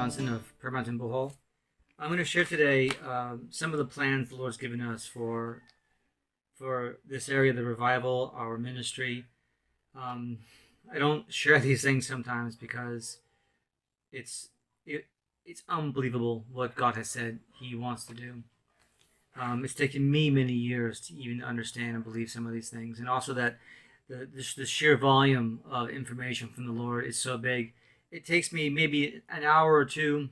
Johnson of Prayer Mountain Bohol. I'm going to share today some of the plans the Lord's given us for this area, the revival, our ministry. I don't share these things sometimes because it's it, it's unbelievable what God has said He wants to do. It's taken me many years to even understand and believe some of these things, and also that the sheer volume of information from the Lord is so big. It takes me maybe an hour or two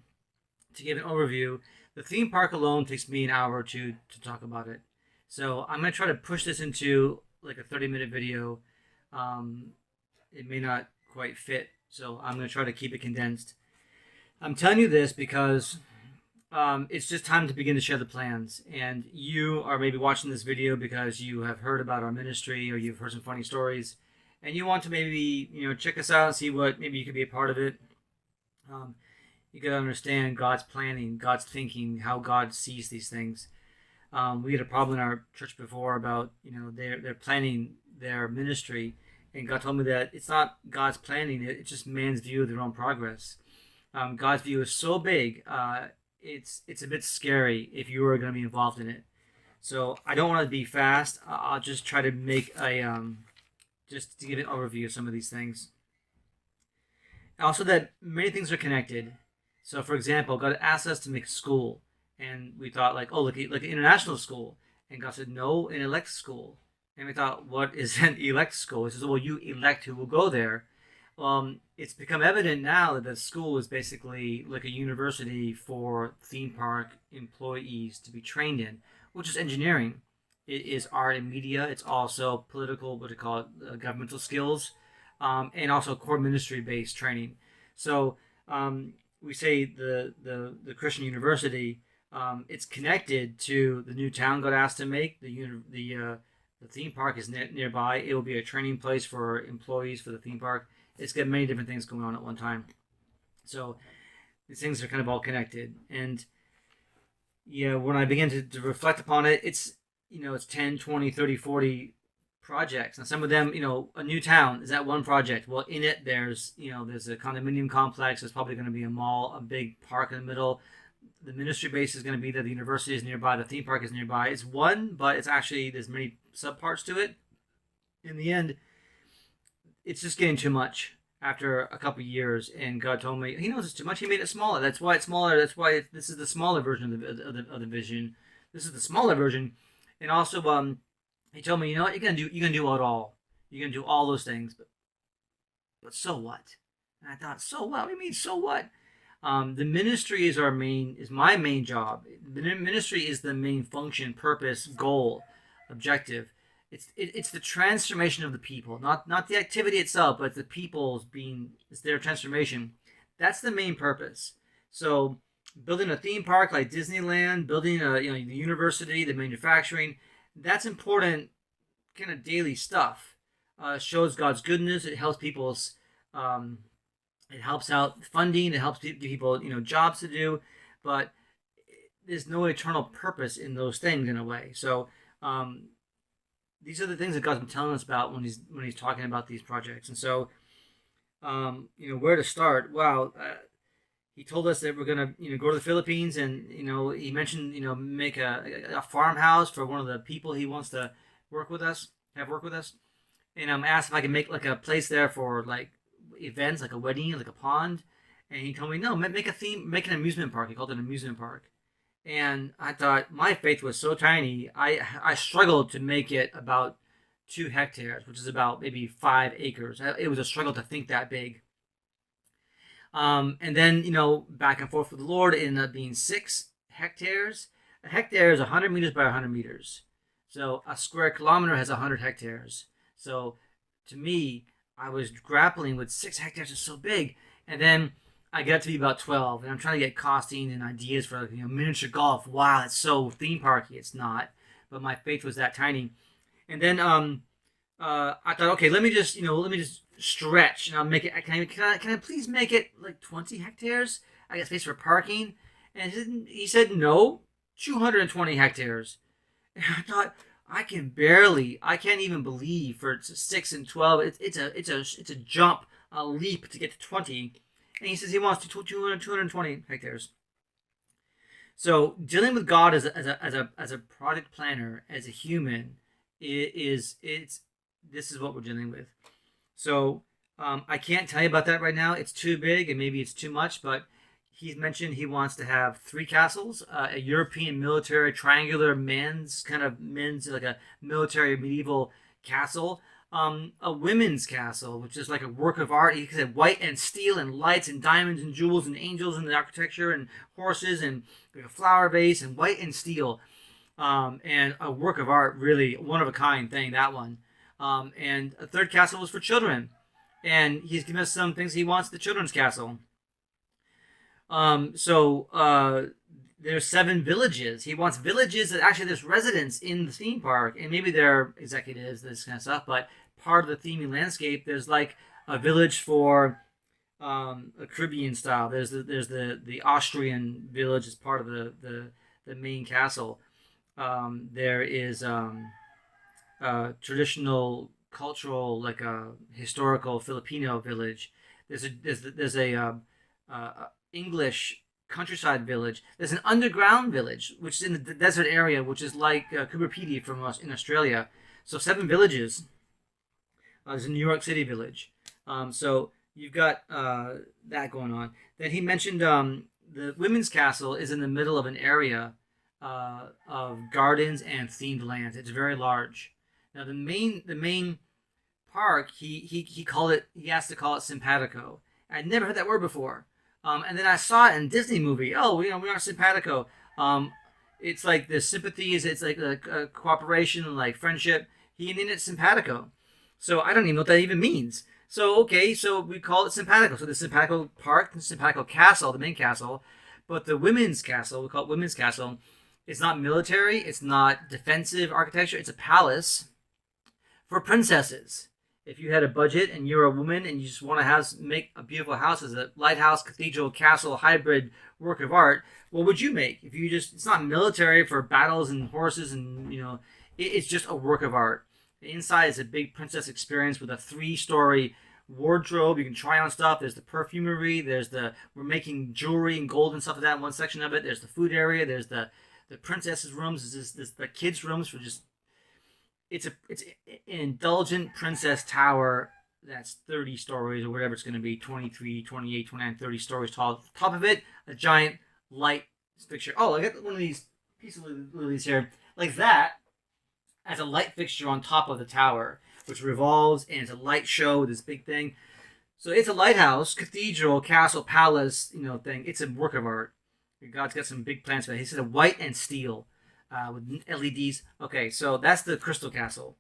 to give an overview. The theme park alone takes me an hour or two to talk about it. So I'm going to try to push this into like a 30-minute video. It may not quite fit, so I'm going to try to keep it condensed. I'm telling you this because it's just time to begin to share the plans. And you are maybe watching this video because you have heard about our ministry or you've heard some funny stories, and you want to maybe check us out and see what maybe you could be a part of it. You got to understand God's planning, God's thinking, how God sees these things. We had a problem in our church before about they're planning their ministry, and God told me that it's not God's planning; it's just man's view of their own progress. God's view is so big. It's a bit scary if you are going to be involved in it. So I don't want to be fast. I'll just try to make a just to give an overview of some of these things. Also, that many things are connected. So, for example, God asked us to make a school, and we thought like, oh, look, like an international school, and God said no, an elect school, and we thought, what is an elect school? He says, well, you elect who will go there. It's become evident now that the school is basically like a university for theme park employees to be trained in, which is engineering. It is art and media. It's also political, what they call it, governmental skills, and also core ministry-based training. So we say the Christian university. It's connected to the new town God asked to make. The theme park is nearby. It will be a training place for employees for the theme park. It's got many different things going on at one time. So these things are kind of all connected. And when I begin to reflect upon it, it's 10, 20, 30, 40 projects. Now some of them, a new town is that one project. Well, in it there's a condominium complex. There's probably going to be a mall, a big park in the middle. The ministry base is going to be there. The university is nearby. The theme park is nearby. It's one, but it's actually, there's many subparts to it. In the end, it's just getting too much after a couple of years, and God told me He knows it's too much. He made it smaller. That's why it's smaller. That's why this is the smaller version of the vision. This is the smaller version, and also He told me, what you're gonna do? You're gonna do it all. You're gonna do all those things, but so what? And I thought, so what? What do you mean, so what? The ministry is my main job. The ministry is the main function, purpose, goal, objective. It's the transformation of the people, not the activity itself, but the people's it's their transformation. That's the main purpose. So building a theme park like Disneyland, building the university, the manufacturing, that's important kind of daily stuff. Shows God's goodness. It helps people's it helps out funding. It helps give people jobs to do, but there's no eternal purpose in those things in a way. So these are the things that God's been telling us about when he's talking about these projects. And so where to start? Well, He told us that we're gonna go to the Philippines, and He mentioned make a farmhouse for one of the people He wants to work with us. And I'm asked if I can make like a place there for like events, like a wedding, like a pond. And he told me, no, make an amusement park. He called it an amusement park. And I thought my faith was so tiny. I struggled to make it about 2 hectares, which is about maybe 5 acres. It was a struggle to think that big. And then back and forth with the Lord, it ended up being 6 hectares. A hectare is 100 meters by 100 meters. So a square kilometer has 100 hectares. So to me, I was grappling with 6 hectares is so big. And then I got to be about 12, and I'm trying to get costing and ideas for miniature golf. Wow, it's so theme parky. It's not, but my faith was that tiny. And then I thought, okay, let me just stretch, and I'll make it. Can I please make it like 20 hectares? I got space for parking. And he said no, 220 hectares. And I thought, I can't even believe for 6 and 12. It's a jump, a leap to get to 20. And he says he wants 220 hectares. So dealing with God as a project planner, as a human, it's this is what we're dealing with. So I can't tell you about that right now. It's too big and maybe it's too much, but he's mentioned he wants to have 3 castles, a European military triangular men's like a military medieval castle, a women's castle, which is like a work of art. He said white and steel and lights and diamonds and jewels and angels and the architecture and horses and like a flower vase and white and steel, and a work of art, really one of a kind thing, that one. And a third castle was for children, and he's given us some things he wants the children's castle. There's 7 villages. He wants villages that actually there's residents in the theme park, and maybe they're executives, this kind of stuff. But part of the theming landscape, there's like a village for a Caribbean style. There's the Austrian village as part of the main castle. There is traditional cultural, like a historical Filipino village. There's a English countryside village. There's an underground village, which is in the desert area, which is like Cooper Pedy from us in Australia. So 7 villages. There's a New York City village. So you've got that going on. Then he mentioned the women's castle is in the middle of an area of gardens and themed lands. It's very large. Now the main park, he called it. He asked to call it simpatico. I'd never heard that word before. And then I saw it in a Disney movie. Oh, we are simpatico. It's like the sympathies. It's like a cooperation and like friendship. He named it simpatico. So I don't even know what that even means. So okay, so we call it simpatico. So the simpatico park, the simpatico castle, the main castle, but the women's castle, we call it women's castle. It's not military. It's not defensive architecture. It's a palace for princesses. If you had a budget and you're a woman and you just want to make a beautiful house as a lighthouse, cathedral, castle, hybrid work of art, what would you make? If you just, it's not military for battles and horses and, it's just a work of art. The inside is a big princess experience with a 3-story wardrobe. You can try on stuff. There's the perfumery. We're making jewelry and gold and stuff like that in one section of it. There's the food area. There's the princess's rooms. There's the kids' rooms for just, it's an indulgent princess tower that's 30 stories or whatever it's going to be, 23, 28, 29, 30 stories tall. Top of it, a giant light fixture. Oh, I got one of these pieces of lilies here. Like that, as a light fixture on top of the tower, which revolves, and it's a light show, this big thing. So it's a lighthouse, cathedral, castle, palace, thing. It's a work of art. God's got some big plans for that. He said a white and steel. With LEDs. Okay, so that's the Crystal Castle.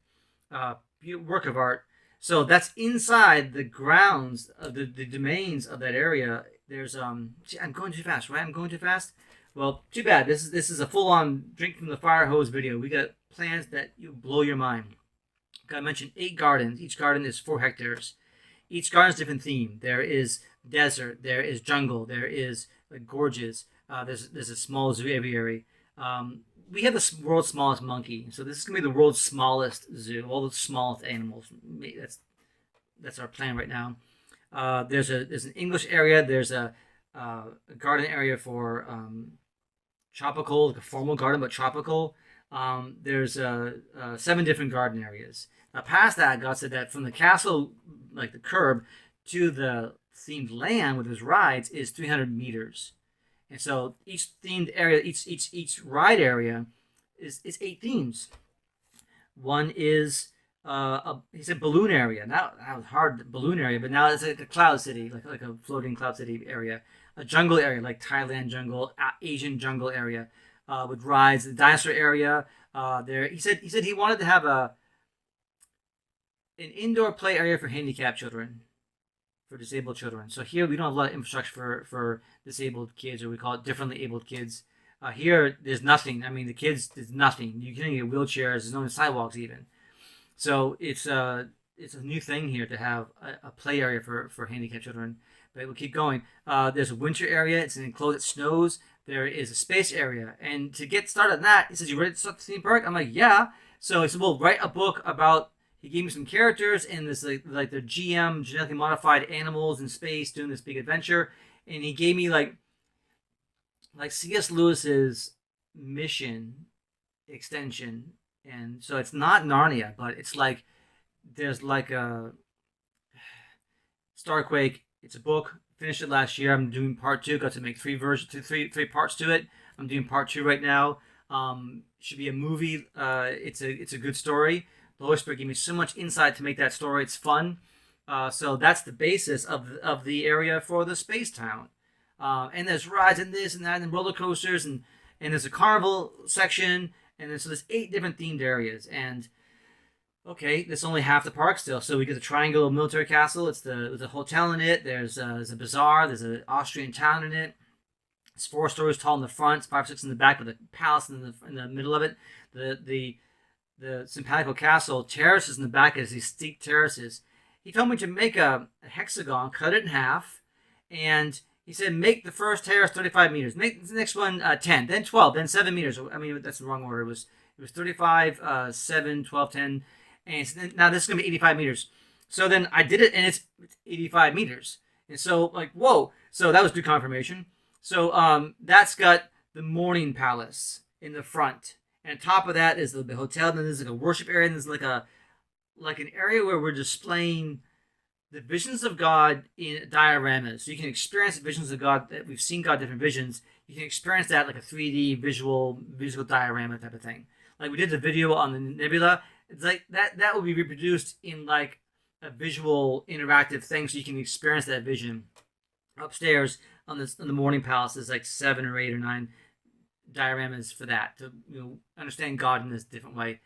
Work of art. So that's inside the grounds of the domains of that area. There's I'm going too fast, right? I'm going too fast. Well, too bad. This is a full-on drink from the fire hose video. We got plans that you blow your mind. I mentioned 8 gardens. Each garden is 4 hectares. Each garden is a different theme. There is desert. There is jungle. There is gorges. There's a small zoo aviary. We have the world's smallest monkey, so this is gonna be the world's smallest zoo. All the smallest animals. That's our plan right now. There's an English area. There's a garden area for tropical, like a formal garden, but tropical. There's 7 different garden areas. Now, past that, God said that from the castle, like the curb, to the themed land with his rides is 300 meters. And so each themed area, each ride area is 8 themes. One is he said balloon area. Now that was hard, balloon area, but now it's like a cloud city, like a floating cloud city area. A jungle area, like Thailand jungle, Asian jungle area, with rides. The dinosaur area. He said he wanted to have an indoor play area for handicapped children, for disabled children. So here we don't have a lot of infrastructure for disabled kids, or we call it differently abled kids. Here there's nothing. I mean, the kids, there's nothing. You can't get wheelchairs. There's no sidewalks even. So it's a new thing here to have a play area for handicapped children. But we'll keep going. There's a winter area. It's an enclosed. It snows. There is a space area. And to get started on that, he says, "You ready to start the theme park?" I'm like, "Yeah." So he said, "Well, write a book about he gave me some characters and this like the GM genetically modified animals in space doing this big adventure, and he gave me like C.S. Lewis's mission extension, and so it's not Narnia, but it's like there's like a Starquake. It's a book. Finished it last year. I'm doing part two. Got to make three parts to it. I'm doing part two right now. Should be a movie. It's a good story. The Holy Spirit gave me so much insight to make that story. It's fun. So that's the basis of the area for the space town. And there's rides and this and that and roller coasters and there's a carnival section and so there's 8 different themed areas. And okay, that's only half the park still. So we get the Triangle Military Castle. There's a hotel in it. There's a bazaar. There's an Austrian town in it. It's 4 stories tall in the front, 5, 6 in the back, with a palace in the middle of it. The Simpatico Castle terraces in the back is these steep terraces. He told me to make a hexagon, cut it in half, and he said make the first terrace 35 meters, make the next one 10, then 12, then 7 meters. I mean, that's the wrong order. It was 35, 7, 12, 10, and so now this is going to be 85 meters. So then I did it, and it's 85 meters. And so, like, whoa. So that was good confirmation. So that's got the Morning Palace in the front. And on top of that is the hotel. And then there's like a worship area. And there's like an area where we're displaying the visions of God in dioramas. So you can experience the visions of God that we've seen God different visions. You can experience that like a 3D visual diorama type of thing. Like we did the video on the nebula. It's like that will be reproduced in like a visual interactive thing, so you can experience that vision. Upstairs on the Morning Palace, there's like 7 or 8 or 9 dioramas for that to understand God in this different way.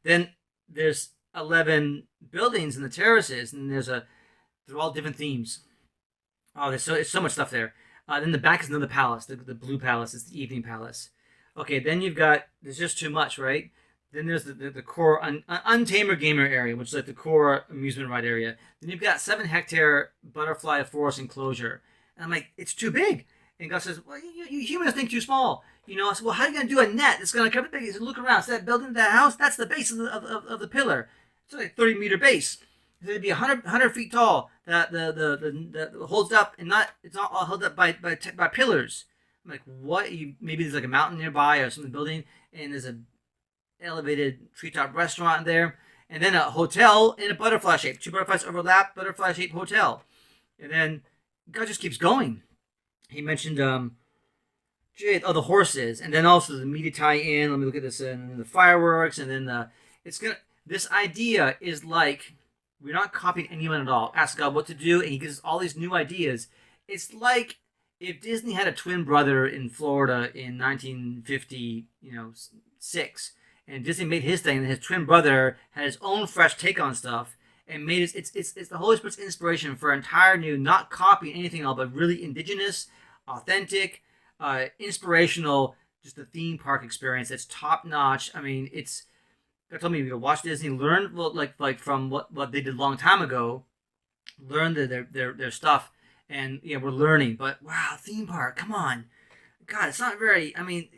Then there's 11 buildings in the terraces, and they're all different themes. Oh, there's so much stuff there. Then the back is another palace, the Blue Palace. It's the Evening Palace. Okay, then there's just too much, right? Then there's the core Untamer Gamer area, which is like the core amusement ride area. Then you've got 7-hectare butterfly forest enclosure. And I'm like, it's too big. And God says, well, you humans think too small. I said, well, how are you going to do a net that's going to cover the big? He said, look around. See that building, that house? That's the base of the pillar. It's like a 30-meter base. It'd be 100 feet tall. That holds up and it's not all held up by pillars. I'm like, what? Maybe there's like a mountain nearby or something building, and there's a elevated treetop restaurant there, and then a hotel in a butterfly shape. 2 butterflies overlap, butterfly shaped hotel. And then God just keeps going. He mentioned the horses, and then also the media tie-in. Let me look at this, and the fireworks, and then this idea is like we're not copying anyone at all. Ask God what to do, and he gives us all these new ideas. It's like if Disney had a twin brother in Florida in 1956, and Disney made his thing, and his twin brother had his own fresh take on stuff, and made it. It's the Holy Spirit's inspiration for an entire new, not copying anything else, but really indigenous, authentic, inspirational, just a theme park experience that's top notch. I mean, God told me to watch Disney, learn like from what they did a long time ago, learn their stuff, and we're learning. But wow, theme park, come on, God, it's not very. I mean,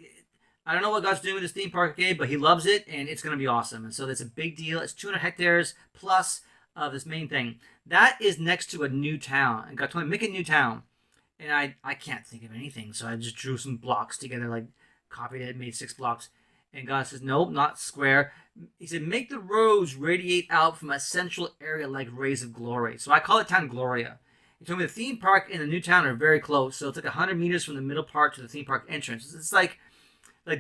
I don't know what God's doing with this theme park, okay, but he loves it, and it's going to be awesome. And so that's a big deal. It's 200 hectares plus of this main thing. That is next to a new town. And God told me, make a new town. And I can't think of anything, so I just drew some blocks together, like copied it, made 6 blocks. And God says, nope, not square. He said, make the roads radiate out from a central area like rays of glory. So I call it Town Gloria. He told me the theme park and the new town are very close. So it's like 100 meters from the middle part to the theme park entrance. It's like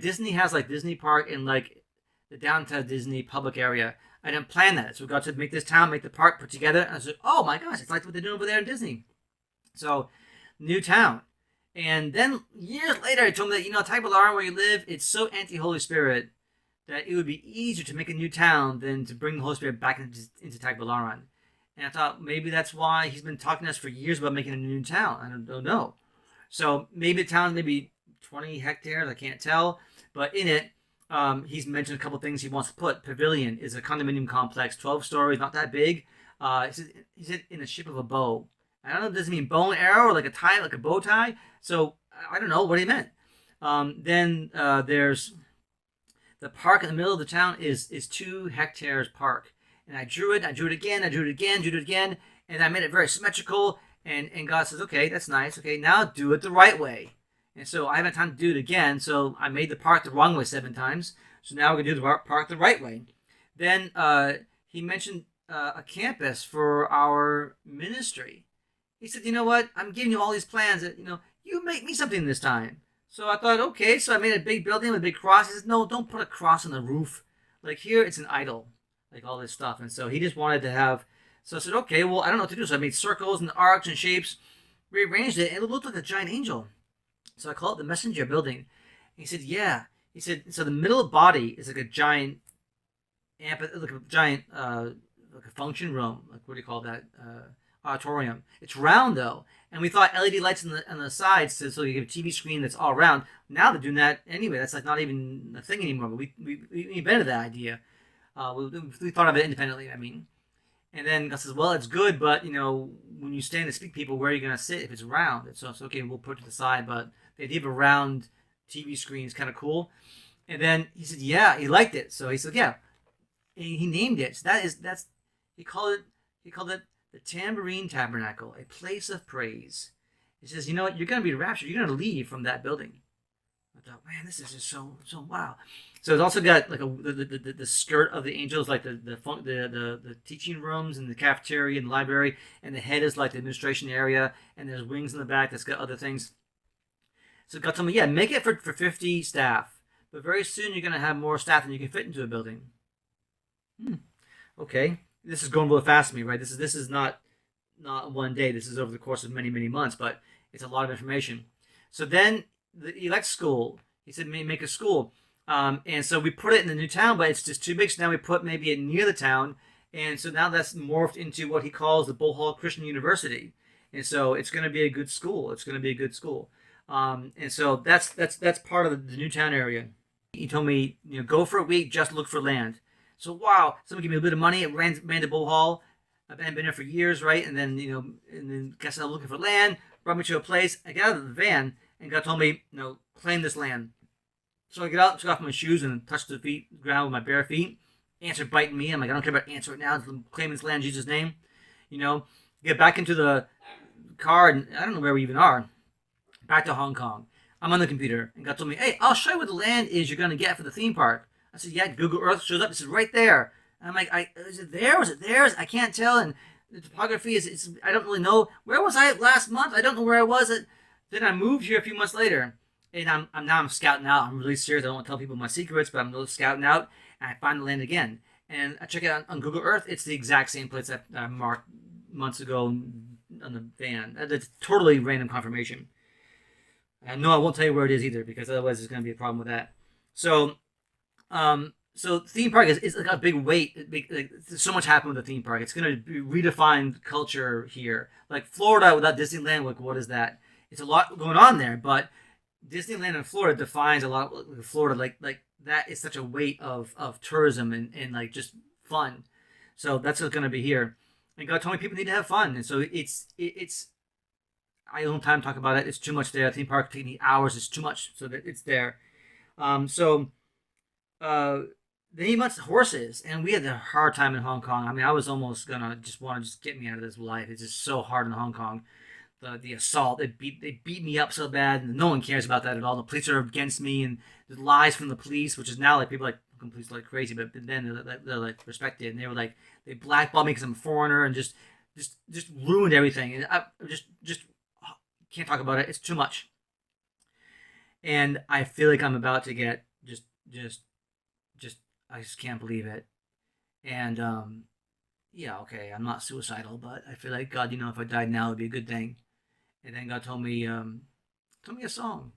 Disney has like Disney Park in like the downtown Disney public area. I didn't plan that. So we got to make this town, make the park, put together. And I said, oh my gosh, it's like what they're doing over there in Disney. So, new town. And then years later, I told him that, Tagbilaran, where you live, it's so anti-Holy Spirit that it would be easier to make a new town than to bring the Holy Spirit back into Tagbilaran. And I thought maybe that's why he's been talking to us for years about making a new town. I don't know. So maybe the town, maybe 20 hectares, I can't tell. But in it, he's mentioned a couple things he wants to put. Pavilion is a condominium complex, 12 stories, not that big. He said in the shape of a bow. I don't know, does it mean bow and arrow or like a tie, like a bow tie? So I don't know what he meant. Then there's the park in the middle of the town is 2 hectares park. and I drew it. I drew it again. I drew it again. Drew it again, and I made it very symmetrical. And God says, okay, that's nice. Okay, now do it the right way. And so I haven't time to do it again. So I made the park the wrong way 7 times. So now we're gonna do the park the right way. Then he mentioned a campus for our ministry. He said, you know what? I'm giving you all these plans. That, you make me something this time. So I thought, okay. So I made a big building with a big cross. He said, no, don't put a cross on the roof. Like here, it's an idol. Like all this stuff. And so he just wanted to have. So I said, okay, well, I don't know what to do. So I made circles and arcs and shapes, rearranged it, and it looked like a giant angel. So I called it the messenger building. And he said, yeah. He said, so the middle body is like a giant like a giant like a function room, like what do you call that, auditorium. It's round though, and we thought LED lights on the sides so you have a TV screen that's all round. Now they're doing that anyway. That's like not even a thing anymore. But we invented that idea. We thought of it independently. I mean, and then God says, well, it's good, but when you stand to speak people, where are you going to sit if it's round? And so it's okay. We'll put it to the side, but the idea of a round TV screen is kind of cool. And then he said, yeah, he liked it. So he said, yeah. And he named it. So he called it the Tambourine Tabernacle, a place of praise. He says, you know what? You're going to be raptured. You're going to leave from that building. I thought, man, this is just so wow. So it's also got like the skirt of the angels, like the teaching rooms and the cafeteria and the library, and the head is like the administration area, and there's wings in the back that's got other things. So God told me, yeah, make it for 50 staff, but very soon you're going to have more staff than you can fit into a building. Okay, this is going really fast for me, right? This is not one day. This is over the course of many months, but it's a lot of information. So then the elect school, he said, make a school, and so we put it in the new town, but it's just too big. So now we put maybe it near the town, and so now that's morphed into what he calls the Bohol Christian University, and so it's going to be a good school. It's going to be a good school, and so that's part of the new town area. He told me, go for a week, just look for land. So wow, someone gave me a bit of money. It ran to Bohol. I've been there for years, right? And then guess I was looking for land. Brought me to a place. I got out of the van, and God told me, claim this land. So I get out, took off my shoes, and touched the ground with my bare feet. Ants are biting me. I'm like, I don't care about ants right now. I'm claiming this land in Jesus' name. Get back into the car, and I don't know where we even are. Back to Hong Kong. I'm on the computer, and God told me, hey, I'll show you what the land is you're going to get for the theme park. I said, yeah, Google Earth shows up. It says right there. And I'm like, is it there? Was it there? I can't tell. And the topography I don't really know. Where was I last month? I don't know where I was. Then I moved here a few months later. And I'm scouting out. I'm really serious. I don't want to tell people my secrets, but I'm really scouting out. And I find the land again. And I check it out on Google Earth. It's the exact same place that I marked months ago on the van. That's totally random confirmation. And no, I won't tell you where it is either, because otherwise there's going to be a problem with that. So theme park is like a big weight. So much happened with the theme park. It's going to redefine culture here. Like Florida without Disneyland, like what is that? It's a lot going on there, but Disneyland in Florida defines a lot of Florida. Like that is such a weight of tourism and like just fun. So that's what's going to be here. And God told me people need to have fun, and so it's. I don't have time to talk about it. It's too much there. The theme park taking me hours. It's too much, so that it's there. Then he wants horses, and we had a hard time in Hong Kong. I mean, I was almost gonna want to get me out of this life. It's just so hard in Hong Kong. The assault, they beat me up so bad, and no one cares about that at all. The police are against me, and the lies from the police, which is now like people like police like crazy, but then they're like respected, and they were like they blackballed me because I'm a foreigner, and just ruined everything, and I just can't talk about it. It's too much, and I feel like I'm about to get just I just can't believe it. And yeah, okay, I'm not suicidal, but I feel like God, if I died now, it'd be a good thing. And then God told me a song.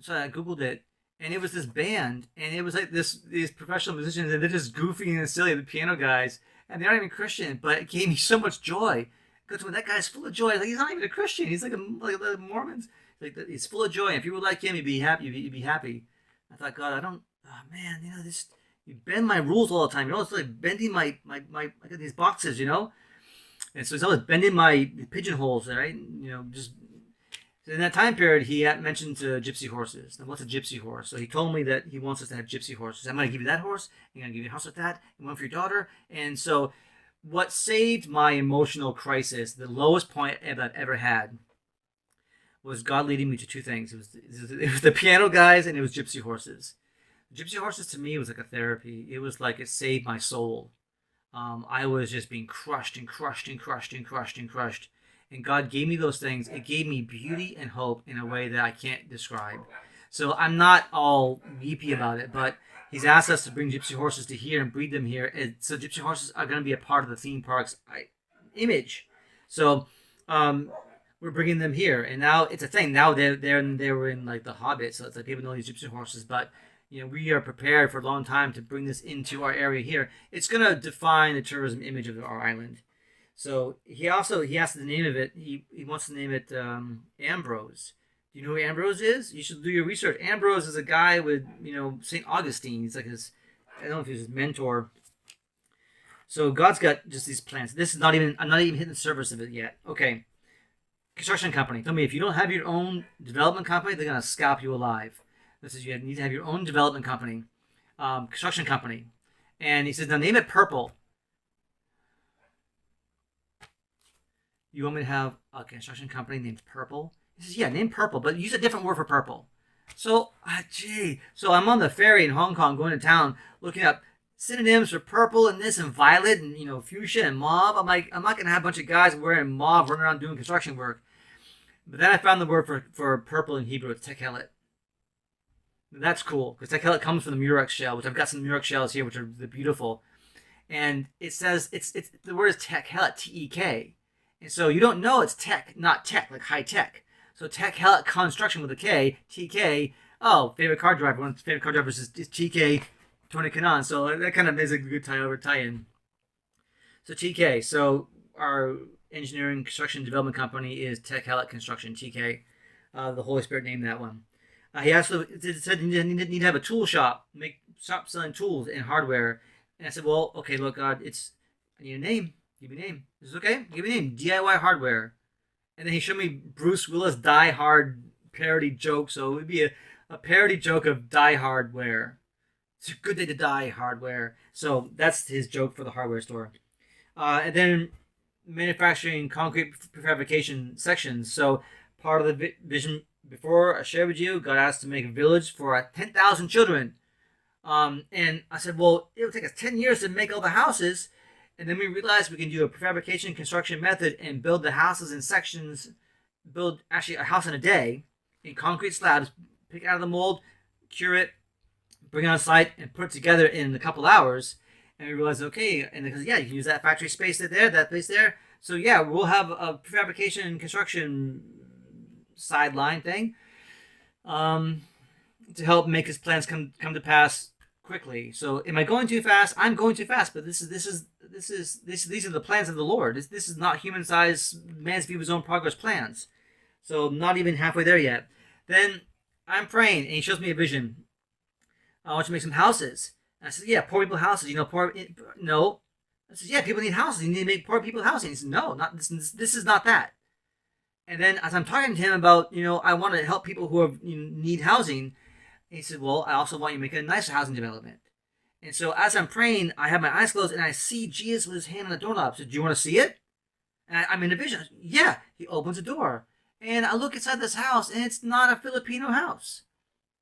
So I googled it, and it was this band, and it was like these professional musicians, and they're just goofy and silly, the piano guys, and they're not even Christian, but it gave me so much joy. God told me that guy's full of joy. Like he's not even a Christian. He's like the Mormons. He's full of joy. And if you were like him, you'd be happy. You'd be happy. I thought, God, oh man, this. You bend my rules all the time. It's like bending my I got these boxes, And so it's always bending my pigeonholes, right? So in that time period, he had mentioned gypsy horses. Now, what's a gypsy horse? So he told me that he wants us to have gypsy horses. I'm going to give you that horse. I'm going to give you a house with that, and one for your daughter. And so, what saved my emotional crisis, the lowest point I've ever had, was God leading me to two things. It was the piano guys, and it was gypsy horses. Gypsy horses to me was like a therapy. It was like it saved my soul. I was just being crushed and crushed and crushed and crushed and crushed. And God gave me those things. It gave me beauty and hope in a way that I can't describe. So I'm not all weepy about it, but He's asked us to bring gypsy horses to here and breed them here. And so gypsy horses are going to be a part of the theme park's image. So we're bringing them here, and now it's a thing. Now they were in like the Hobbit, so it's like people know these gypsy horses, but we are prepared for a long time to bring this into our area here. It's going to define the tourism image of our island. So he asked the name of it. He wants to name it Ambrose. Do you know who Ambrose is? You should do your research. Ambrose is a guy with St. Augustine. He's like I don't know if he's his mentor. So God's got just these plans. This is I'm not even hitting the surface of it yet. Okay. Construction company. Tell me, if you don't have your own development company, they're gonna scalp you alive. This is you need to have your own development company, construction company. And he says, now name it Purple. You want me to have a construction company named Purple? He says, yeah, name Purple, but use a different word for purple. So, so I'm on the ferry in Hong Kong going to town looking up synonyms for purple and this and violet and fuchsia and mauve. I'm like, I'm not going to have a bunch of guys wearing mauve running around doing construction work. But then I found the word for purple in Hebrew. It's tekhelet. That's cool because tekhelet comes from the murex shell, which I've got some murex shells here, which are beautiful. And it says it's the word is tekhelet, T-E-K. And so you don't know it's tech, not tech, like high tech. So tekhelet construction with a K, T-K. Oh, favorite car driver. One of his favorite car drivers is TK, Tony Kanaan. So that kind of is a good tie-in. So TK. So our engineering construction development company is tekhelet Construction, TK. The Holy Spirit named that one. He also said you need to have a tool shop, stop selling tools and hardware. And I said, well, okay, look, God, I need a name. Give me a name. Is this okay? Give me a name. DIY Hardware. And then he showed me Bruce Willis Die Hard parody joke. So it would be a parody joke of Die Hardware. It's a good day to die hardware. So that's his joke for the hardware store. And then manufacturing concrete prefabrication sections. So part of the vision before I shared with you, got asked to make a village for 10,000 children. And I said, well, it'll take us 10 years to make all the houses. And then we realized we can do a prefabrication construction method and build the houses in sections, build actually a house in a day in concrete slabs, pick it out of the mold, cure it, bring it on site, and put it together in a couple hours. And we realized, okay, and because, yeah, you can use that factory space there, that place there. So, yeah, we'll have a prefabrication and construction sideline thing to help make his plans come to pass quickly. So, am I going too fast? I'm going too fast, but these are the plans of the Lord. This is not human-sized man's view of his own progress plans. So, not even halfway there yet. Then I'm praying, and he shows me a vision. I want you to make some houses. And I said, yeah, poor people houses. No. I said, yeah, people need houses. You need to make poor people housing. He said, no, not this is not that. And then as I'm talking to him about, I want to help people who need housing, he said, well, I also want you to make a nicer housing development. And so as I'm praying, I have my eyes closed and I see Jesus with his hand on the doorknob. So do you want to see it? And I'm in a vision. Yeah. He opens a door. And I look inside this house and it's not a Filipino house.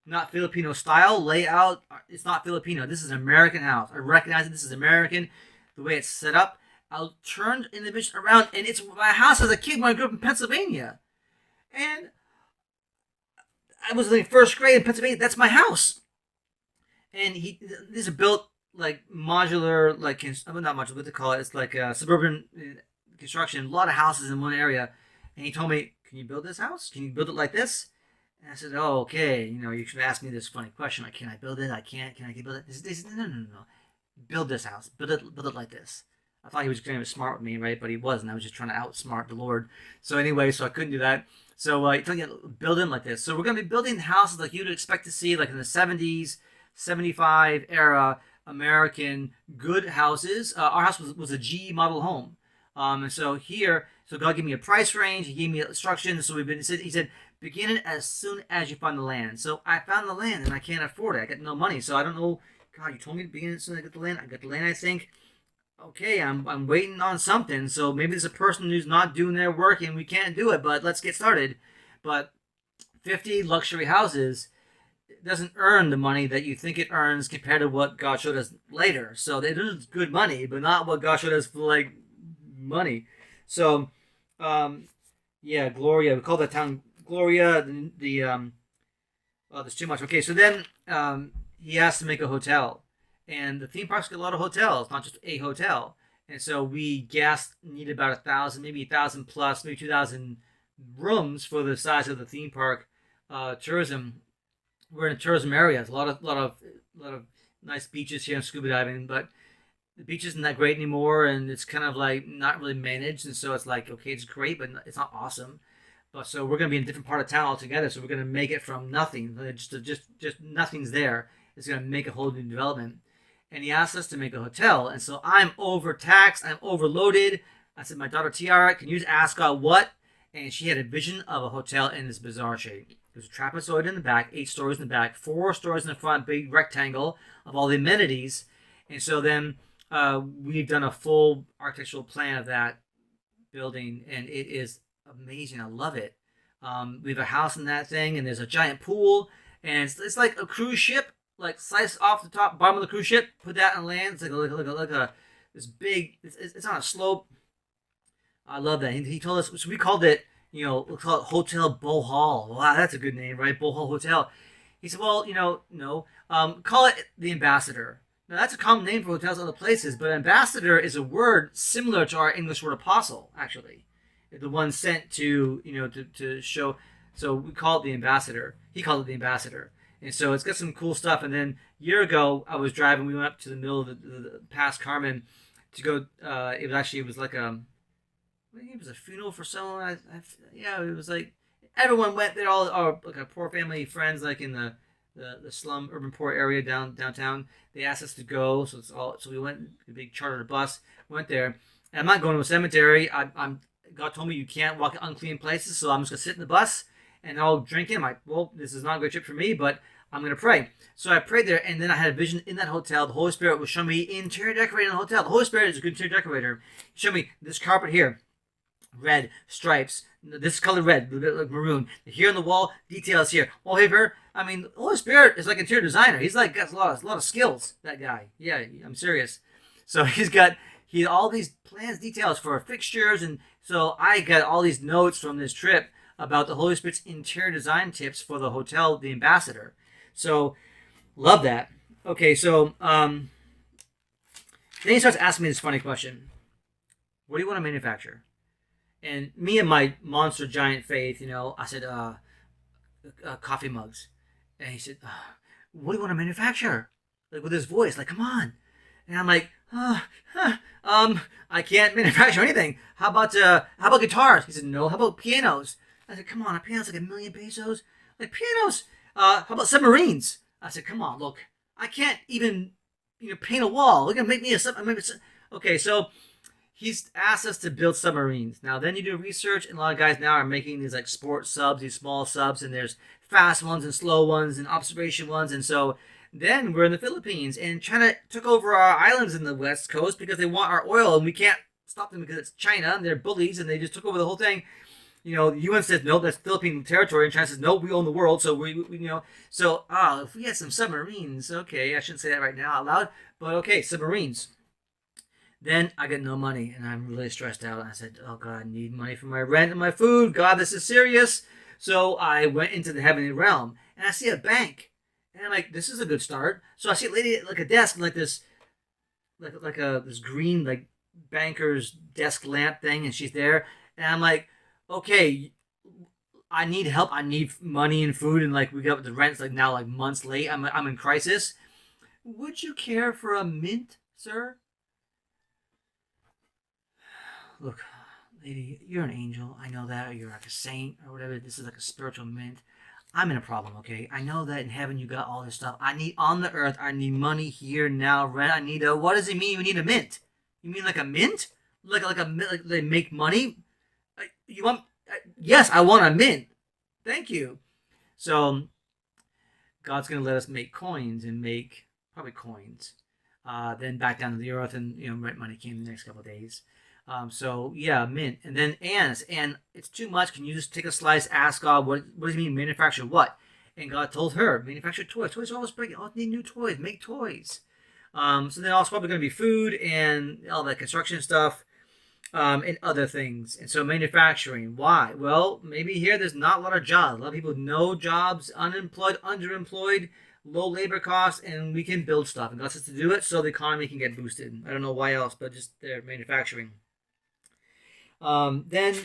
Not Filipino style, layout. It's not Filipino. This is an American house. I recognize that this is American. The way it's set up. I turned in the vision around, and it's my house as a kid when I grew up in Pennsylvania. And I was in first grade in Pennsylvania. That's my house. And these are built like modular, like not modular, what they call it. It's like a suburban construction. A lot of houses in one area. And he told me, "Can you build this house? Can you build it like this?" And I said, "Oh, okay. You should ask me this funny question. Like, can I build it? I can't. Can I build it?" He said, no. Build this house. Build it like this. I thought he was going to be smart with me, right? But he wasn't. I was just trying to outsmart the Lord. So anyway, so I couldn't do that. So he told me to build them like this. So we're going to be building houses like you'd expect to see, like in the 70s, 75 era American good houses. Our house was a G model home. And so here So God gave me a price range. He gave me instructions. So he said, begin it as soon as you find the land. So I found the land and I can't afford it. I got no money. So I don't know. God, you told me to begin it as soon as I get the land. I got the land, I think. Okay, I'm waiting on something. So maybe there's a person who's not doing their work and we can't do it, but let's get started. But 50 luxury houses doesn't earn the money that you think it earns compared to what God showed us later. So it is good money, but not what God showed us for like money. So, yeah, Gloria. We call that town Gloria. Oh, there's too much. Okay, so then he asked to make a hotel, and the theme parks get a lot of hotels, not just a hotel. And so we guessed needed about 1,000, maybe 1,000 plus, maybe 2,000 rooms for the size of the theme park tourism. We're in a tourism area. There's a lot of nice beaches here and scuba diving, but the beach isn't that great anymore, and it's kind of like not really managed, and so it's like, okay, it's great, but it's not awesome. But so we're gonna be in a different part of town altogether. So we're gonna make it from nothing, just nothing's there. It's gonna make a whole new development. And he asked us to make a hotel, and so I'm overtaxed, I'm overloaded. I said, my daughter Tiara, can you just ask God what? And she had a vision of a hotel in this bizarre shape. There's a trapezoid in the back, 8 stories in the back, 4 stories in the front, big rectangle of all the amenities. And so then we've done a full architectural plan of that building, and it is amazing. I love it. We have a house in that thing, and there's a giant pool, and it's like a cruise ship, like slice off the top, bottom of the cruise ship, put that on land. It's like a this big. It's on a slope. I love that. He told us, so we called it, we'll call it Hotel Bohol. Wow, that's a good name, right? Bohol Hotel. He said, well, no, call it the Ambassador. Now, that's a common name for hotels in other places, but ambassador is a word similar to our English word apostle, actually. The one sent to, to show. So we call it the Ambassador. He called it the Ambassador. And so it's got some cool stuff. And then a year ago, I was driving. We went up to the middle of the past Carmen to go. It was like I think it was a funeral for someone. It was like everyone went there. All like a poor family, friends, like in the slum urban poor area downtown. They asked us to go, so we went. A big chartered bus went there. And I'm not going to a cemetery. God told me you can't walk in unclean places, so I'm just gonna sit in the bus and I'll drink in. I'm like, well, this is not a good trip for me, but I'm gonna pray. So I prayed there, and then I had a vision in that hotel. The Holy Spirit was showing me interior decorating in the hotel. The Holy Spirit is a good interior decorator. He showed me this carpet here. Red stripes, this color red, a bit like maroon. Here on the wall, details here. Oh, hey, Bert. I mean, the Holy Spirit is like interior designer. He's like got a lot of skills. That guy. Yeah, I'm serious. So he had all these plans, details for fixtures, and so I got all these notes from this trip about the Holy Spirit's interior design tips for the hotel, the Ambassador. So love that. Okay, so then he starts asking me this funny question: what do you want to manufacture? And me and my monster giant faith, I said, coffee mugs. And he said, what do you want to manufacture? Like with his voice, like, come on. And I'm like, I can't manufacture anything. How about guitars? He said, no. How about pianos? I said, come on, a piano's like $1,000,000 pesos. Like pianos. How about submarines? I said, come on, look, I can't even, paint a wall. Look at make me a submarine. Okay, so he's asked us to build submarines. Now, then you do research, and a lot of guys now are making these like sport subs, these small subs, and there's fast ones and slow ones and observation ones. And so then we're in the Philippines, and China took over our islands in the west coast because they want our oil, and we can't stop them because it's China, and they're bullies, and they just took over the whole thing. The UN says, no, that's Philippine territory, and China says, no, we own the world, so we So, if we had some submarines, okay, I shouldn't say that right now out loud, but okay, submarines. Then I get no money, and I'm really stressed out. I said, oh, God, I need money for my rent and my food. God, this is serious. So I went into the heavenly realm, and I see a bank. And I'm like, this is a good start. So I see a lady at like a desk, like this, this green, like, banker's desk lamp thing, and she's there. And I'm like, okay, I need help. I need money and food, and like we got the rent's like now like months late. I'm in crisis. Would you care for a mint, sir? Look, lady, you're an angel. I know that. Or you're like a saint or whatever. This is like a spiritual mint. I'm in a problem, okay? I know that in heaven you got all this stuff. I need on the earth. I need money here now. Rent. I need a. What does it mean? You need a mint? You mean like a mint? Like they make money? You want? Yes, I want a mint. Thank you. So God's going to let us make coins and make probably coins. Then back down to the earth, and money came in the next couple of days. So yeah, mint, and then ants, and it's too much. Can you just take a slice? Ask God, what does he mean? Manufacture what? And God told her, manufacture toys. Toys are always breaking. Oh, need new toys. Make toys. So then also probably going to be food and all that construction stuff. And other things. And so manufacturing. Why? Well, maybe here there's not a lot of jobs. A lot of people, no jobs, unemployed, underemployed, low labor costs, and we can build stuff. And God says to do it so the economy can get boosted. I don't know why else, but just their manufacturing. Then,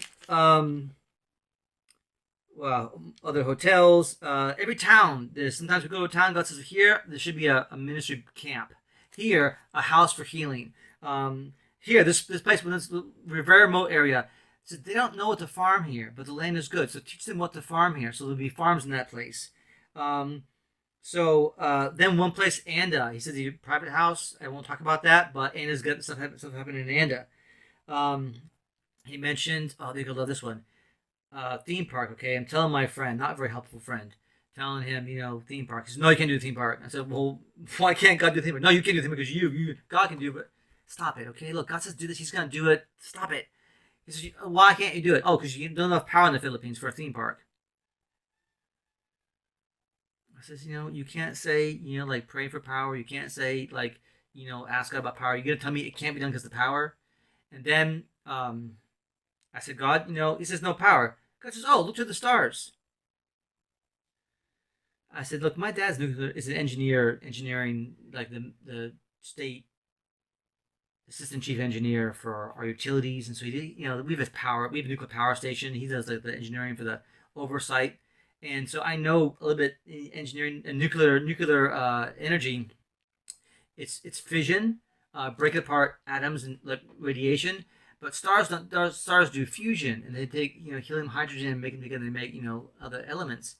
well, other hotels. Every town, sometimes we go to a town, God says, here, there should be a ministry camp. Here, a house for healing. Here, this place, when it's a very remote area, so they don't know what to farm here, but the land is good. So teach them what to farm here. So there'll be farms in that place. Then one place, Anda. He says a private house. I won't talk about that, but Anda's got stuff happening in Anda. He mentioned, oh, they're gonna love this one. Theme park. Okay, I'm telling my friend, not a very helpful friend, telling him, theme park. He says, no, you can't do the theme park. I said, well, why can't God do the theme park? No, you can't do the theme park because God can do it. Stop it, okay? Look, God says do this. He's going to do it. Stop it. He says, why can't you do it? Oh, because you don't have enough power in the Philippines for a theme park. I says, you can't say, like pray for power. You can't say, like, ask God about power. You're going to tell me it can't be done because of the power? And then I said, God, he says no power. God says, oh, look to the stars. I said, look, my dad's is an engineering, like the state assistant chief engineer for our utilities, and so he did, we have power. We have a nuclear power station. He does the engineering for the oversight, and so I know a little bit engineering and nuclear energy. It's fission, break apart atoms and radiation. But stars do fusion, and they take helium, hydrogen, and make them together. They make other elements.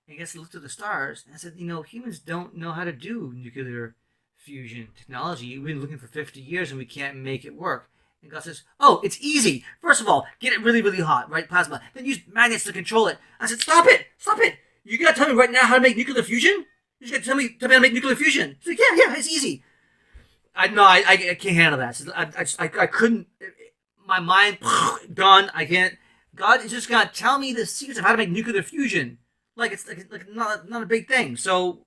And I guess I looked at the stars and I said, humans don't know how to do nuclear fusion technology. We've been looking for 50 years and we can't make it work. And God says, oh, it's easy. First of all, get it really, really hot, right? Plasma. Then use magnets to control it. I said, stop it. You gotta tell me right now how to make nuclear fusion? You just gotta tell me how to make nuclear fusion. He's like, yeah, it's easy. I can't handle that. I couldn't. My mind gone. I can't. God is just gonna tell me the secrets of how to make nuclear fusion. Like it's like not a big thing. So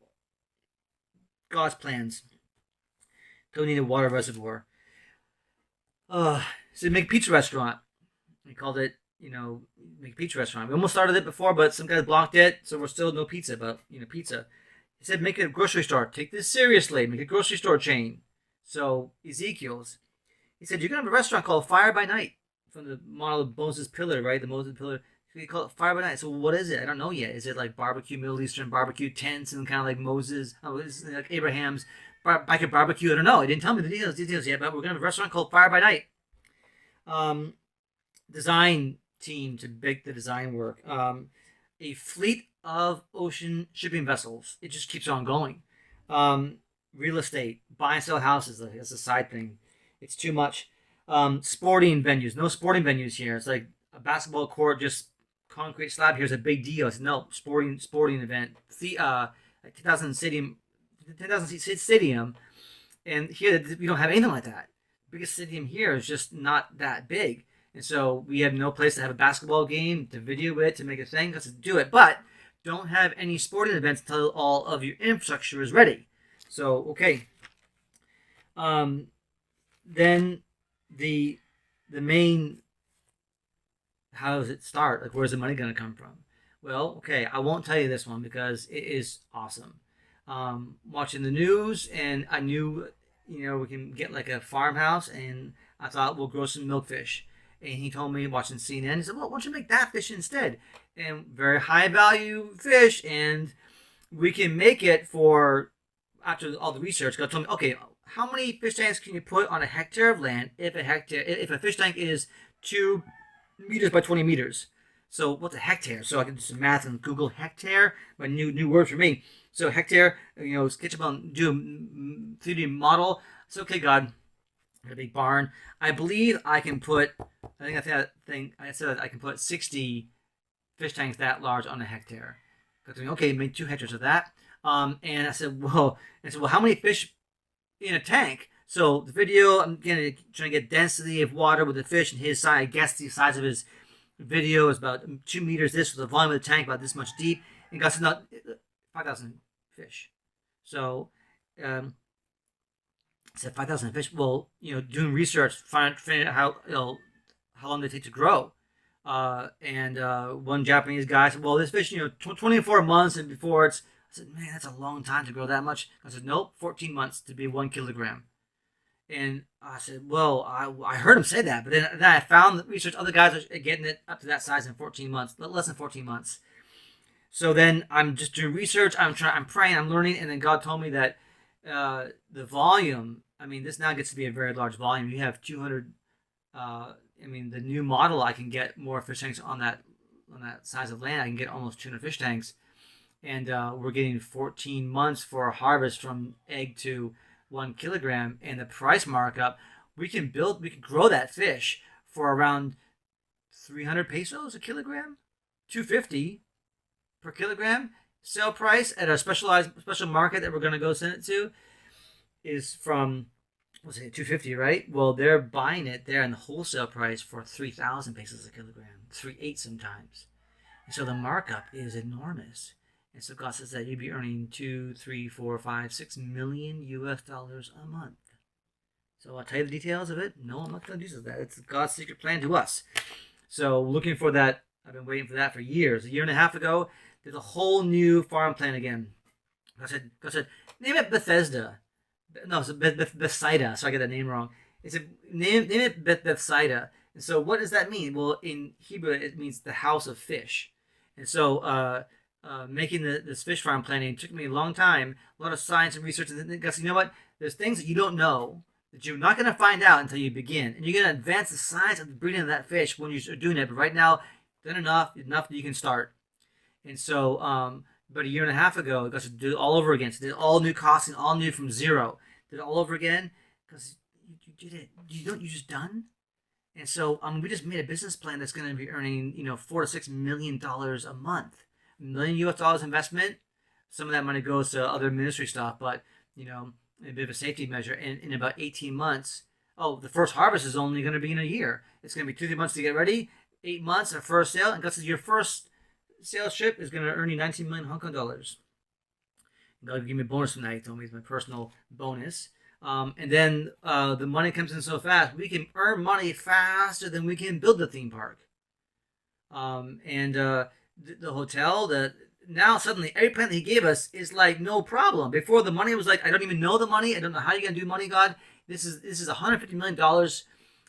God's plans. Don't need a water reservoir. So make a pizza restaurant. We called it, make a pizza restaurant. We almost started it before, but some guys blocked it, so we're still no pizza, but pizza. He said make a grocery store. Take this seriously. Make a grocery store chain. So Ezekiel's. He said you're gonna have a restaurant called Fire by Night from the model of Moses Pillar, right? The Moses Pillar. We call it Fire by Night. So what is it? I don't know yet. Is it like barbecue, Middle Eastern barbecue tents and kind of like Moses, like Abraham's biker barbecue? I don't know. He didn't tell me the details yet, but we're going to have a restaurant called Fire by Night. Design team to make the design work. A fleet of ocean shipping vessels. It just keeps on going. Real estate, buy and sell houses. That's a side thing. It's too much. Sporting venues. No sporting venues here. It's like a basketball court, just concrete slab. Here's a big deal. It's no sporting event. 10,000 seat stadium, and here we don't have anything like that. The biggest stadium here is just not that big, and so we have no place to have a basketball game, to video it, to make a thing. Let's do it, but don't have any sporting events until all of your infrastructure is ready. So okay. Then the main. How does it start? Like, where's the money going to come from? Well, okay, I won't tell you this one because it is awesome. Watching the news, and I knew, we can get like a farmhouse, and I thought we'll grow some milkfish. And he told me, watching CNN, he said, well, why don't you make that fish instead? And very high value fish, and we can make it for, after all the research, God told me, okay, how many fish tanks can you put on a hectare of land if a fish tank is 2 meters by 20 meters. So what's a hectare? So I can do some math and Google hectare, a new word for me. So hectare, sketch up on, do a 3D model. It's okay, God. a big barn. I believe I can put. I said I can put 60 fish tanks that large on a hectare. Okay, made 2 hectares of that. And I said, well, how many fish in a tank? So the video, I'm trying to get density of water with the fish and his size. I guess the size of his video is about 2 meters. This with the volume of the tank about this much deep. And God said, not 5,000 fish. So um, I said 5,000 fish. Well, doing research, finding out how long they take to grow. And one Japanese guy said, "Well, this fish, 24 months and before it's." I said, "Man, that's a long time to grow that much." I said, "Nope, 14 months to be 1 kilogram." And I said, "Well, I heard him say that, but then I found that research other guys are getting it up to that size in 14 months, less than 14 months." So then I'm just doing research. I'm praying. I'm learning, and then God told me that the volume. I mean, this now gets to be a very large volume. You have 200. The new model, I can get more fish tanks on that size of land. I can get almost 200 fish tanks, and we're getting 14 months for a harvest from egg to 1 kilogram. And the price markup, we can grow that fish for around 300 pesos a kilogram, 250 per kilogram. Sale price at a special market that we're going to go send it to is from, what's it, 250, right? Well, they're buying it there in the wholesale price for 3,000 pesos a kilogram, 3.8 sometimes. And so the markup is enormous. And so God says that you'd be earning 2, 3, 4, 5, 6 million US dollars a month. So I'll tell you the details of it. No, I'm not going to do that. It's God's secret plan to us. So looking for that. I've been waiting for that for years. A year and a half ago, there's a whole new farm plan again. God said, name it Bethesda. No, it's Bethsaida. So I get that name wrong. It's name it Bethsaida. And so what does that mean? Well, in Hebrew, it means the house of fish. And so making this fish farm planning took me a long time, a lot of science and research. And guys, you know what? There's things that you don't know that you're not going to find out until you begin. And you're going to advance the science of the breeding of that fish when you're doing it. But right now, done enough that you can start. And so about a year and a half ago, I got to do it all over again. So did all new costing, all new from zero. Did it all over again because you did it. You just done. And so we just made a business plan that's going to be earning $4 to $6 million a month, $1 million US dollars investment. Some of that money goes to other ministry stuff, but a bit of a safety measure. And in about 18 months, the first harvest is only going to be in a year. It's going to be 2 3 months to get ready, 8 months of first sale, and God says your first sales ship is going to earn you 19 million Hong Kong dollars. God will give me a bonus from that. He told me it's my personal bonus. And then the money comes in so fast, we can earn money faster than we can build the theme park. The hotel, now suddenly every plan that he gave us is like no problem. Before the money was like, I don't even know the money. I don't know how you're going to do money, God. This is $150 million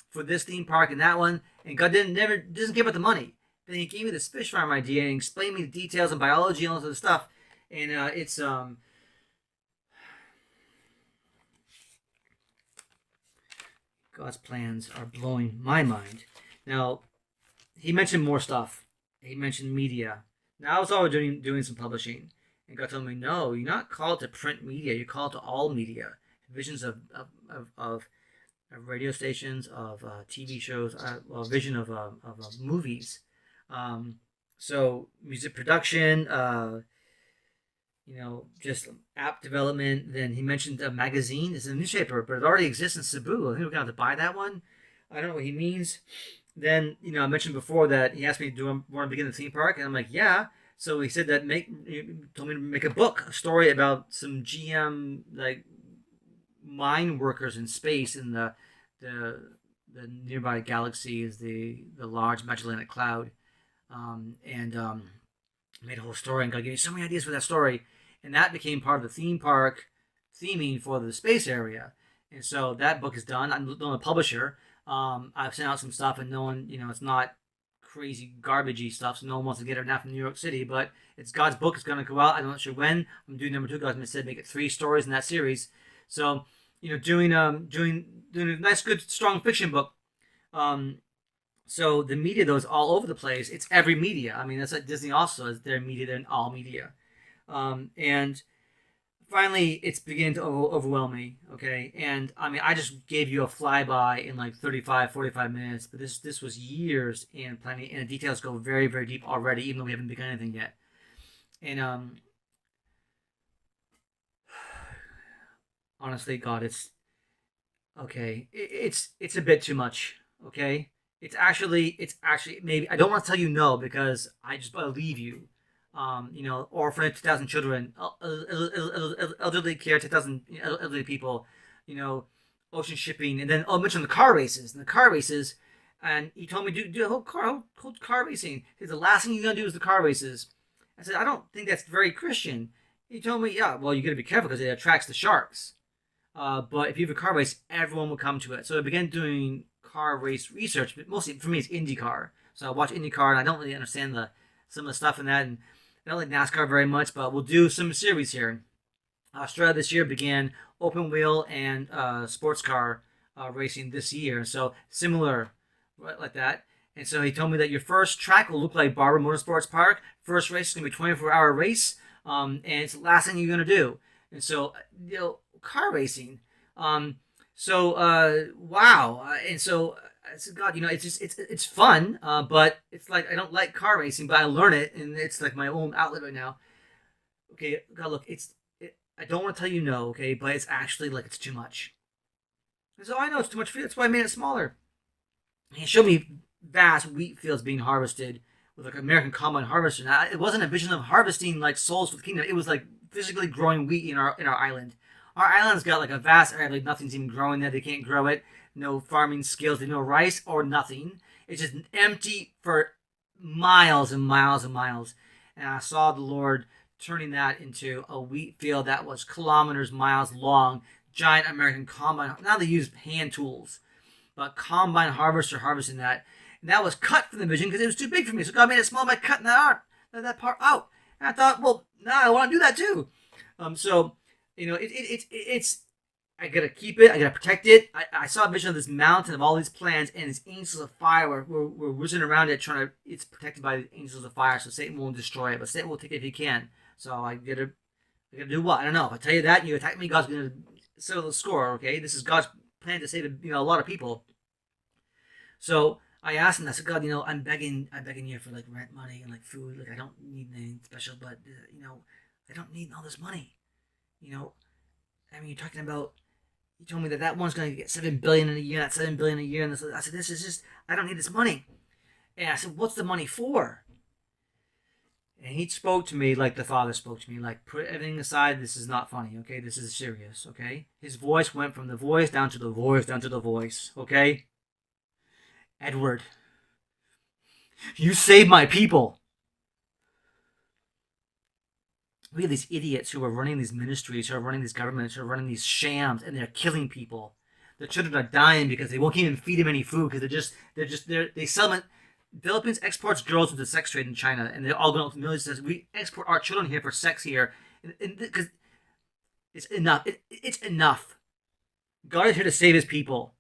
for this theme park and that one. And God doesn't care about the money. Then he gave me this fish farm idea and explained me the details of biology and all this other stuff. And it's God's plans are blowing my mind. Now, he mentioned more stuff. He mentioned media. Now I was already doing some publishing. And God told me, no, you're not called to print media. You're called to all media. Visions of radio stations, of TV shows, vision of movies. So music production, just app development. Then he mentioned a magazine. It's a newspaper, but it already exists in Cebu. I think we're going to have to buy that one. I don't know what he means. Then, I mentioned before that he asked me, do I want to begin the theme park? And I'm like, yeah. So he said that he told me to make a book, a story about some GM, like, mine workers in space in the nearby galaxy is the large Magellanic Cloud. Made a whole story, and God gave me so many ideas for that story. And that became part of the theme park theming for the space area. And so that book is done. I'm a publisher. I've sent out some stuff, and no one, it's not crazy garbagey stuff, so no one wants to get it now from New York City. But it's God's book. It's going to go out. I'm not sure when. I'm doing number 2. God said make it 3 stories in that series. So, doing a nice, good, strong fiction book. So the media, though, is all over the place. It's every media. I mean, that's like Disney also is their media. They're in all media. And finally it's beginning to overwhelm me. Okay, and I mean I just gave you a flyby in like 35, 45 minutes, but this was years in planning, and the details go very, very deep already, even though we haven't begun anything yet. And honestly, God, it's okay. It's a bit too much. Okay, it's actually maybe I don't want to tell you no because I just believe you. Orphanage, 2,000 children, elderly care, 2,000 elderly people, you know, ocean shipping, and then I mentioned the car races and he told me do a whole car racing. He said the last thing you're gonna do is the car races. I said I don't think that's very Christian. He told me, yeah, well you got to be careful because it attracts the sharks. But if you have a car race, everyone will come to it. So I began doing car race research, but mostly for me it's IndyCar. So I watch IndyCar and I don't really understand the some of the stuff in that, and I don't like NASCAR very much. But we'll do some series here. Australia this year began open wheel and sports car racing this year, so similar right, like that. And so he told me that your first track will look like Barber Motorsports Park. First race is gonna be a 24-hour race, and it's the last thing you're gonna do. And so car racing. Wow. And so I said, God, it's just it's fun, but it's like I don't like car racing, but I learn it, and it's like my own outlet right now. Okay, God, look, I don't want to tell you no, okay, but it's actually like it's too much. And so I know it's too much for you. That's why I made it smaller. And he showed me vast wheat fields being harvested with like American combine harvester. Now, it wasn't a vision of harvesting like souls for the kingdom. It was like physically growing wheat in our island. Our island's got like a vast area, like nothing's even growing there. They can't grow it. No farming skills. They no rice or nothing. It's just empty for miles and miles and miles. And I saw the Lord turning that into a wheat field that was kilometers, miles long. Giant American combine. Now they use hand tools, but combine harvester harvesting that. And that was cut from the vision because it was too big for me. So God made it small by cutting that part out. And I thought, well, now I want to do that too. So it's I gotta keep it. I gotta protect it. I saw a vision of this mountain of all these plants, and these angels of fire were whizzing around it, trying to. It's protected by the angels of fire, so Satan won't destroy it, but Satan will take it if he can. So I gotta do what? I don't know. If I tell you that and you attack me, God's gonna settle the score. Okay, this is God's plan to save a lot of people. So I asked him. I said, God, I'm begging you for like rent money and like food. Like I don't need anything special, but I don't need all this money. You know, I mean, you're talking about. You told me that one's going to get $7 billion in a year. That's $7 billion a year, and I said, this is just. I don't need this money. And I said, what's the money for? And he spoke to me like the Father spoke to me, like put everything aside. This is not funny, okay? This is serious, okay? His voice went from the voice down to the voice down to the voice, okay? Edward, you saved my people. We have these idiots who are running these ministries, who are running these governments, who are running these shams, and they're killing people. The children are dying because they won't even feed them any food because they sell them. Philippines exports girls into sex trade in China, and they're all going to millions. Says we export our children here for sex here, because it's enough. It's enough. God is here to save His people.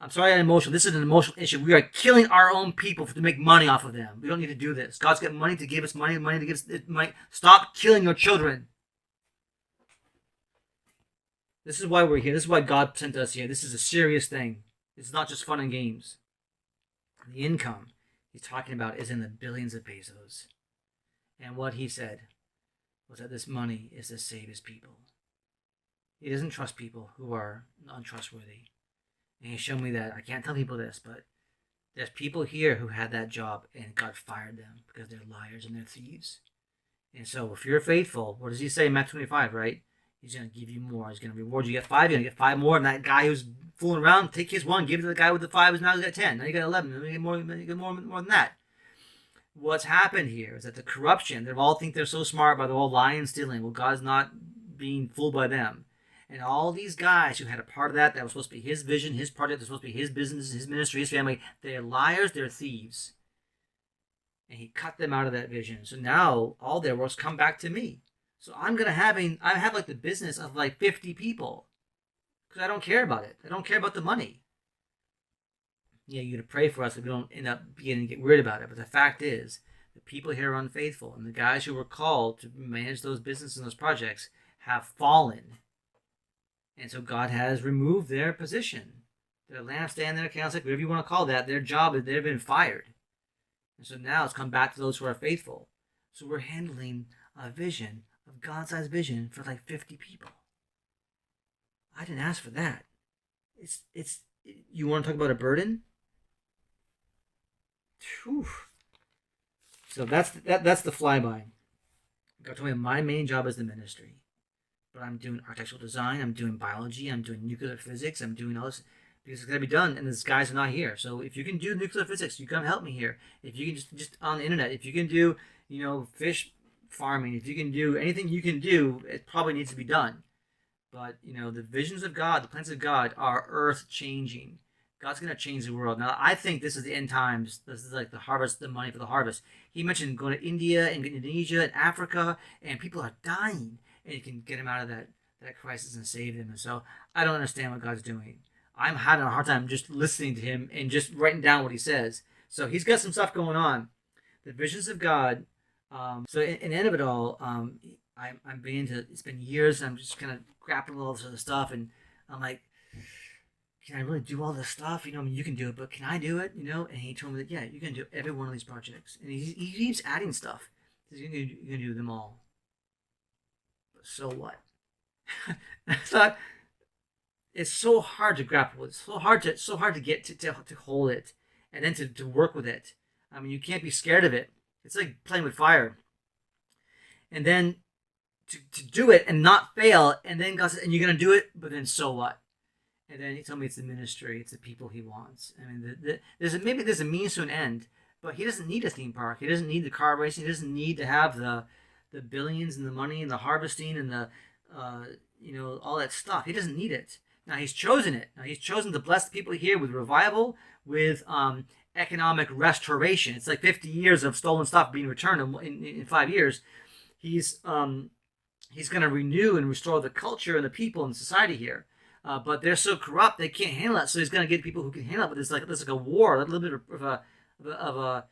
I'm sorry I'm emotional. This is an emotional issue. We are killing our own people to make money off of them. We don't need to do this. God's got money to give us money to give us money. Stop killing your children. This is why we're here. This is why God sent us here. This is a serious thing. It's not just fun and games. The income he's talking about is in the billions of pesos. And what he said was that this money is to save his people. He doesn't trust people who are untrustworthy. And he showed me that. I can't tell people this, but there's people here who had that job and God fired them because they're liars and they're thieves. And so if you're faithful, what does he say in Matthew 25, right? He's going to give you more. He's going to reward you. You get 5, you're going to get 5 more. And that guy who's fooling around, take his 1, give it to the guy with the 5 who's now got 10. Now you got 11. Now you get more than that. What's happened here is that the corruption, they all think they're so smart by the whole lying and stealing. Well, God's not being fooled by them. And all these guys who had a part of that was supposed to be his vision, his project, that was supposed to be his business, his ministry, his family, they're liars, they're thieves. And he cut them out of that vision. So now all their works come back to me. So I have like the business of like 50 people. Because I don't care about it. I don't care about the money. Yeah, you're going to pray for us if we don't end up beginning to get weird about it. But the fact is The people here are unfaithful, and the guys who were called to manage those businesses and those projects have fallen. And so God has removed their position. Their lampstand, their candlestick, whatever you want to call that, their job, they've been fired. And so now it's come back to those who are faithful. So we're handling a vision, of God-sized vision for like 50 people. I didn't ask for that. It's you want to talk about a burden? Whew. So that's the flyby. God told me my main job is the ministry. But I'm doing architectural design, I'm doing biology, I'm doing nuclear physics, I'm doing all this because it's got to be done, and these guys are not here. So if you can do nuclear physics, you come help me here. If you can just on the internet, if you can do, fish farming, if you can do anything you can do, it probably needs to be done. But, the visions of God, the plans of God are earth-changing. God's going to change the world. Now, I think this is the end times. This is like the harvest, the money for the harvest. He mentioned going to India and Indonesia and Africa, and people are dying, and you can get them out of that crisis and save them. And so I don't understand what God's doing. I'm having a hard time just listening to him and just writing down what he says. So he's got some stuff going on. The visions of God. So in the end of it all, I'm beginning to, it's been years, and I'm just kind of grappling with all this other stuff, and I'm like, can I really do all this stuff? You can do it, but can I do it? And he told me that, yeah, you can do every one of these projects. And he keeps adding stuff. He says, you can do them all. But so what? I thought, it's so hard to grapple with. It's so hard to get to hold it, and then to work with it. You can't be scared of it. It's like playing with fire. And then to do it and not fail, and then God says, and you're going to do it, but then so what? And then he told me it's the ministry, it's the people he wants. There's a means to an end, but he doesn't need a theme park. He doesn't need the car racing. He doesn't need to have the billions and the money and the harvesting and the all that stuff. He doesn't need it. Now he's chosen it. Now he's chosen to bless the people here with revival, with economic restoration. It's like 50 years of stolen stuff being returned in 5 years. He's going to renew and restore the culture and the people and society here. But they're so corrupt they can't handle it. So he's going to get people who can handle it. But there's like a war, a little bit of a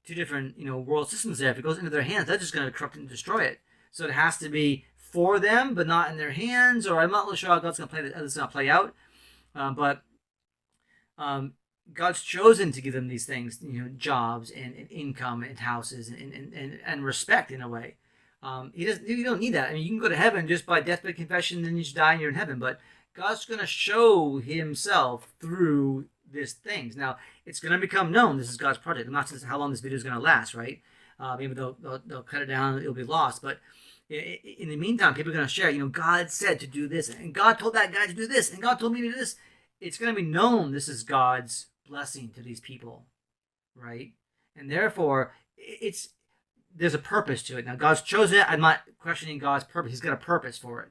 two different world systems there. If it goes into their hands, they're just going to corrupt and destroy it. So it has to be for them, but not in their hands. Or I'm not really sure how God's going to play out. But God's chosen to give them these things, jobs and income and houses and respect in a way. You don't need that. You can go to heaven just by deathbed confession, and then you just die and you're in heaven. But God's going to show himself through these things. Now, it's going to become known. This is God's project. I'm not saying how long this video is going to last, right? Maybe they'll cut it down. It'll be lost. But in the meantime, people are going to share, God said to do this. And God told that guy to do this. And God told me to do this. It's going to be known this is God's blessing to these people, right? And therefore, there's a purpose to it. Now, God's chosen it. I'm not questioning God's purpose. He's got a purpose for it.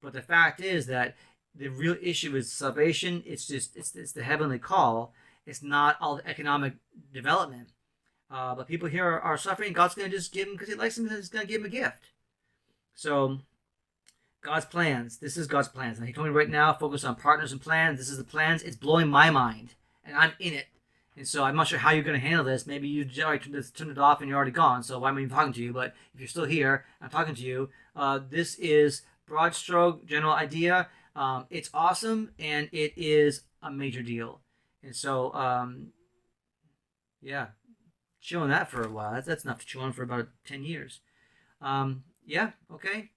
But the fact is that the real issue is salvation. It's the heavenly call. It's not all the economic development. But people here are suffering. God's going to just give them, because he likes them, he's going to give them a gift. So, God's plans. This is God's plans. And he told me right now, focus on partners and plans. This is the plans. It's blowing my mind. And I'm in it. And so I'm not sure how you're going to handle this. Maybe you already turned it off and you're already gone. So why am I even talking to you? But if you're still here, I'm talking to you. This is broad stroke, general idea. It's awesome, and it is a major deal. And so, chew on that for a while. That's enough to chew on for about 10 years. Okay.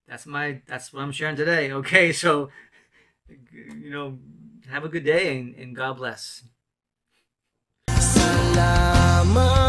That's what I'm sharing today. Okay, so, have a good day, and God bless. Salamat.